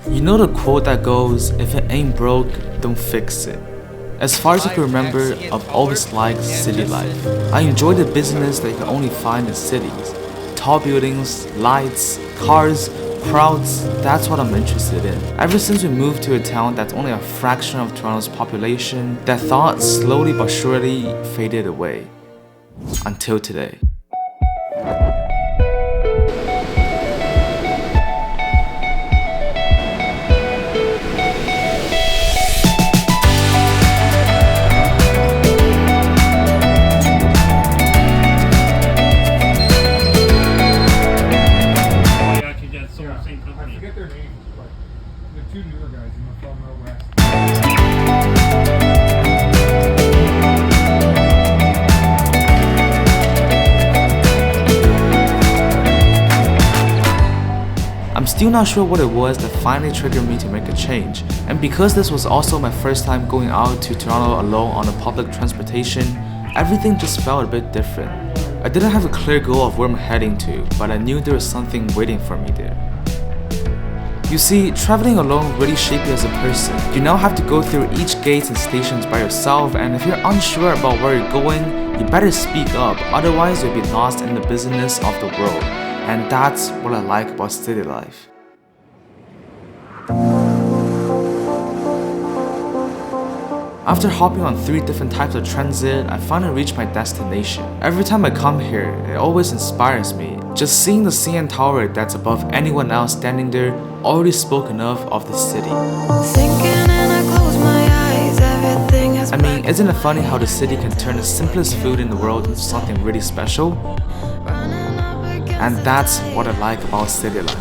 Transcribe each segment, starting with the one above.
You know the quote that goes, if it ain't broke, don't fix it. As far as I can remember, I've always liked city life. I enjoy the business that you can only find in cities. Tall buildings, lights, cars, crowds, that's what I'm interested in. Ever since we moved to a town that's only a fraction of Toronto's population, that thought slowly but surely faded away. Until today. I forget their names, but the two newer guys from out west. I'm still not sure what it was that finally triggered me to make a change, and because this was also my first time going out to Toronto alone on a public transportation, everything just felt a bit different. I didn't have a clear goal of where I'm heading to, but I knew there was something waiting for me there. You see, traveling alone really shapes you as a person. You now have to go through each gate and stations by yourself, and if you're unsure about where you're going, you better speak up, otherwise you'll be lost in the busyness of the world. And that's what I like about city life. After hopping on 3 different types of transit, I finally reached my destination. Every time I come here, it always inspires me. Just seeing the CN Tower that's above anyone else standing there already spoke enough of the city. I mean, isn't it funny how the city can turn the simplest food in the world into something really special? And that's what I like about city life.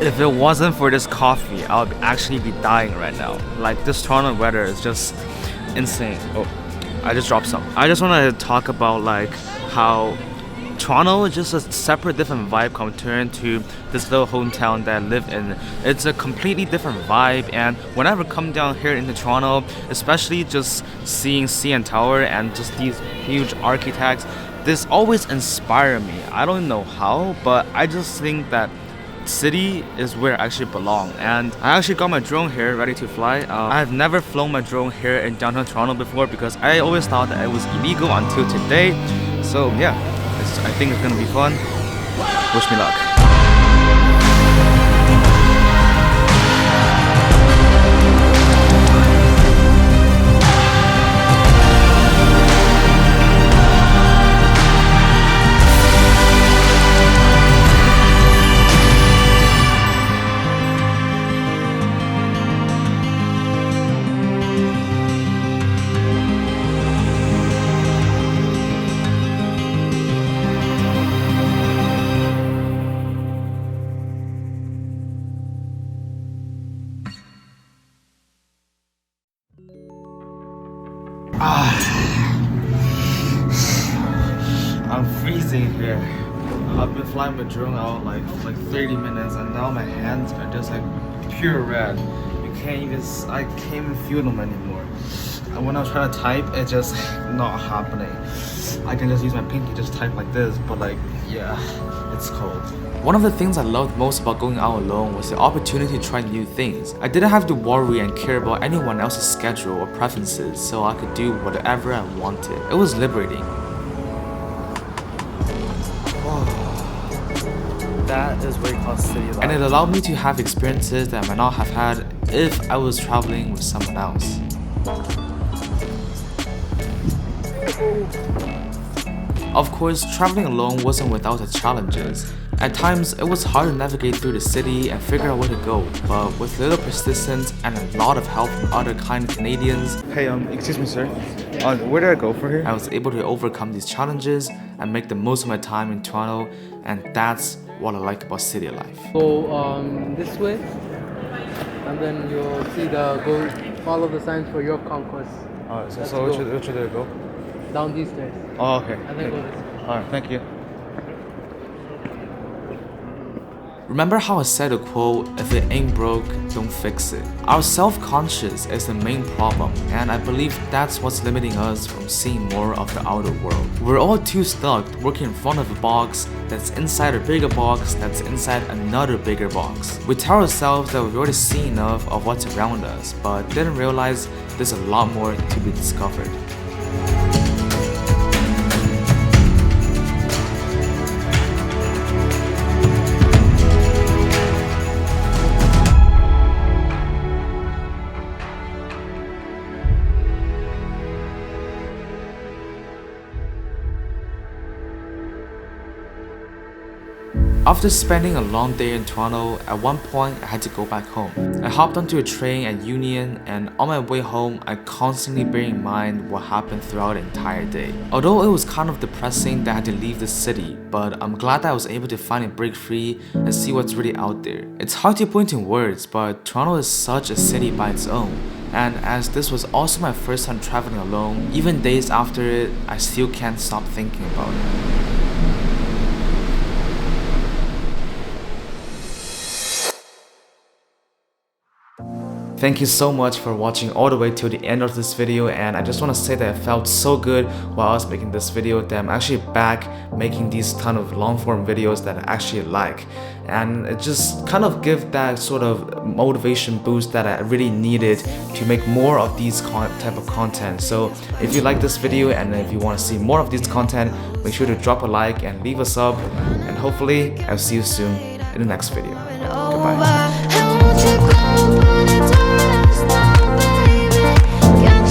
If it wasn't for this coffee, I would actually be dying right now. Like, this Toronto weather is just insane. Oh, I just dropped some. I just want to talk about like how Toronto is just a separate different vibe compared to this little hometown that I live in. It's a completely different vibe, and whenever I come down here into Toronto, especially just seeing CN Tower and just these huge architects, this always inspires me. I don't know how, but I just think that city is where I actually belong. And I actually got my drone here ready to fly. I've never flown my drone here in downtown Toronto before because I always thought that it was illegal until today. So yeah, I think it's gonna be fun. Wish me luck. I'm freezing here. I've been flying my drone out like 30 minutes, and now my hands are just like pure red. I can't even feel them anymore. And when I try to type, it's just not happening. I can just use my pinky, just type like this, but like, yeah, it's cold. One of the things I loved most about going out alone was the opportunity to try new things. I didn't have to worry and care about anyone else's schedule or preferences, so I could do whatever I wanted. It was liberating. That is what it calls city life. And it allowed me to have experiences that I might not have had if I was traveling with someone else. Of course, traveling alone wasn't without its challenges. At times, it was hard to navigate through the city and figure out where to go, but with little persistence and a lot of help from other kind Canadians. Hey, excuse me, sir. Where did I go for here? I was able to overcome these challenges and make the most of my time in Toronto, and that's what I like about city life. Go this way, and then you'll see follow the signs for your conquest. Alright, so which should I go? Down these stairs. Oh, okay. And then go this way. Alright, thank you. Remember how I said a quote, if it ain't broke, don't fix it. Our self-conscious is the main problem, and I believe that's what's limiting us from seeing more of the outer world. We're all too stuck working in front of a box that's inside a bigger box that's inside another bigger box. We tell ourselves that we've already seen enough of what's around us, but didn't realize there's a lot more to be discovered. After spending a long day in Toronto, at one point I had to go back home. I hopped onto a train at Union, and on my way home, I constantly bear in mind what happened throughout the entire day. Although it was kind of depressing that I had to leave the city, but I'm glad that I was able to finally break free and see what's really out there. It's hard to put into words, but Toronto is such a city by its own. And as this was also my first time traveling alone, even days after it, I still can't stop thinking about it. Thank you so much for watching all the way till the end of this video, and I just want to say that it felt so good while I was making this video that I'm actually back making these ton of long form videos that I actually like, and it just kind of gives that sort of motivation boost that I really needed to make more of these type of content. So if you like this video and if you want to see more of this content, make sure to drop a like and leave a sub, and hopefully I'll see you soon in the next video. Goodbye.